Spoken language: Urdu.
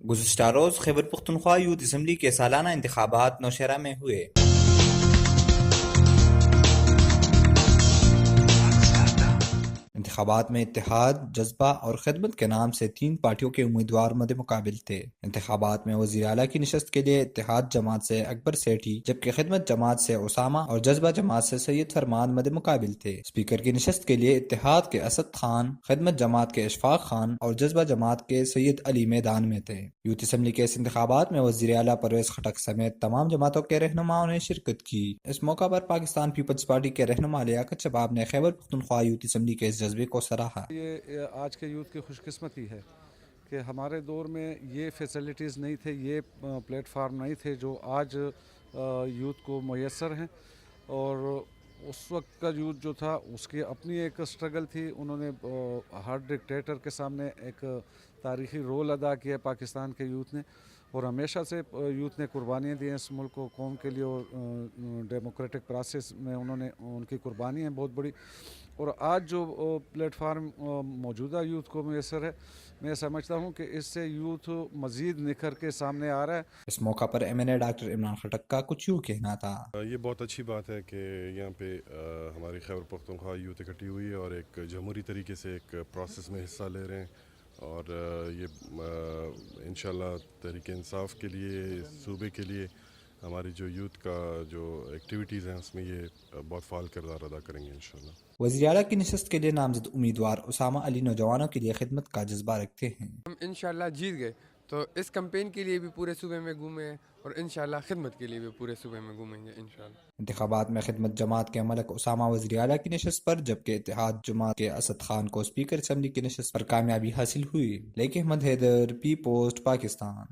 گزشتہ روز خیبر پختونخوا یوتھ اسمبلی کے سالانہ انتخابات نوشہرہ میں ہوئے۔ انتخابات میں اتحاد، جذبہ اور خدمت کے نام سے تین پارٹیوں کے امیدوار مد مقابل تھے۔ انتخابات میں وزیر اعلیٰ کی نشست کے لیے اتحاد جماعت سے اکبر سیٹھی، جبکہ خدمت جماعت سے اسامہ اور جذبہ جماعت سے سید فرمان مد مقابل تھے۔ اسپیکر کی نشست کے لیے اتحاد کے اسد خان، خدمت جماعت کے اشفاق خان اور جذبہ جماعت کے سید علی میدان میں تھے۔ یوتھ اسمبلی کے اس انتخابات میں وزیر اعلیٰ پرویز خٹک سمیت تمام جماعتوں کے رہنماؤں نے شرکت کی۔ اس موقع پر پاکستان پیپلز پارٹی کے رہنما لیاقت شباب نے خیبر پختونخوا یوتھ اسمبلی کے اس جذبے کو سراہا۔ یہ آج کے یوتھ کی خوش قسمتی ہے کہ ہمارے دور میں یہ فیسلٹیز نہیں تھے، یہ پلیٹ فارم نہیں تھے جو آج یوتھ کو میسر ہیں، اور اس وقت کا یوتھ جو تھا اس کی اپنی ایک سٹرگل تھی۔ انہوں نے ہر ڈکٹیٹر کے سامنے ایک تاریخی رول ادا کیا پاکستان کے یوتھ نے، اور ہمیشہ سے یوتھ نے قربانیاں دی ہیں اس ملک کو، قوم کے لیے، اور ڈیموکریٹک پروسیس میں انہوں نے ان کی قربانی ہیں بہت بڑی۔ اور آج جو پلیٹ فارم موجودہ یوتھ کو میسر ہے، میں سمجھتا ہوں کہ اس سے یوتھ مزید نکھر کے سامنے آ رہا ہے۔ اس موقع پر ایم این اے ڈاکٹر عمران خٹک کا کچھ یوں کہنا تھا۔ یہ بہت اچھی بات ہے کہ یہاں پہ ہماری خیبر پختونخوا یوتھ اکٹھی ہوئی ہے اور ایک جمہوری طریقے سے ایک پروسیس میں حصہ لے رہے ہیں، اور یہ انشاءاللہ تحریک انصاف کے لیے، صوبے کے لیے ہماری جو یوتھ کا جو ایکٹیویٹیز ہیں اس میں یہ بہت فعال کردار ادا کریں گے انشاءاللہ۔ وزیر اعلیٰ کی نشست کے لیے نامزد امیدوار اسامہ علی نوجوانوں کے لیے خدمت کا جذبہ رکھتے ہیں۔ ہم انشاءاللہ جیت گئے تو اس کمپین کے لیے بھی پورے صوبے میں گھومے ہیں، اور انشاءاللہ خدمت کے لیے بھی پورے صوبے میں گھومیں گے انشاءاللہ۔ انتخابات میں خدمت جماعت کے ملک اسامہ وزیر اعلیٰ کی نشست پر، جبکہ اتحاد جماعت کے اسد خان کو اسپیکر اسمبلی کی نشست پر کامیابی حاصل ہوئی۔ لیکن احمد حیدر، پی پوسٹ، پاکستان۔